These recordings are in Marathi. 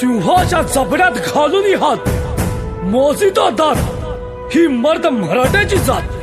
सिंहाच्या जबड्यात घालून हात मोजितो दात ही मर्द मराठ्याची जात.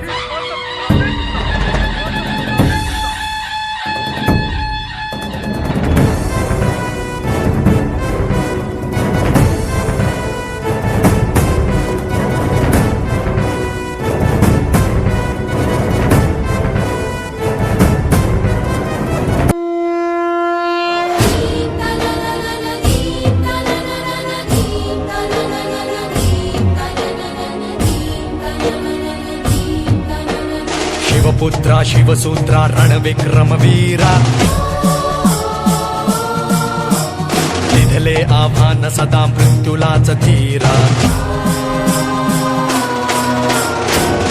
शिवपुत्रा शिवसूत्रा रणविक्रमवीरा निधले आव्हान सदा मृत्युलाच धीरा.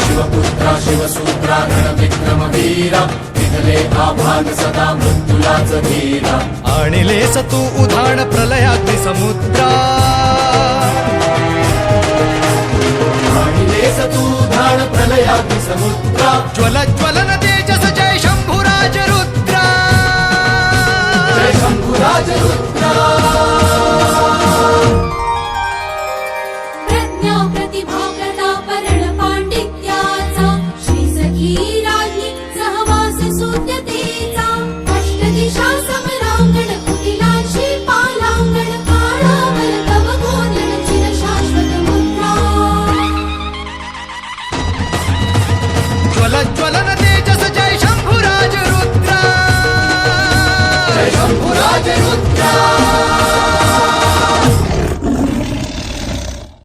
शिवपुत्रा शिवसूत्रा रणविक्रमवीरा निधले आव्हान सदा मृत्युलाच धीरा. आणिलेस तू उधाण प्रलयाग्नि समुद्रा आणिलेस तू उधाण प्रलयाग्नि समुद्रा. ज्वल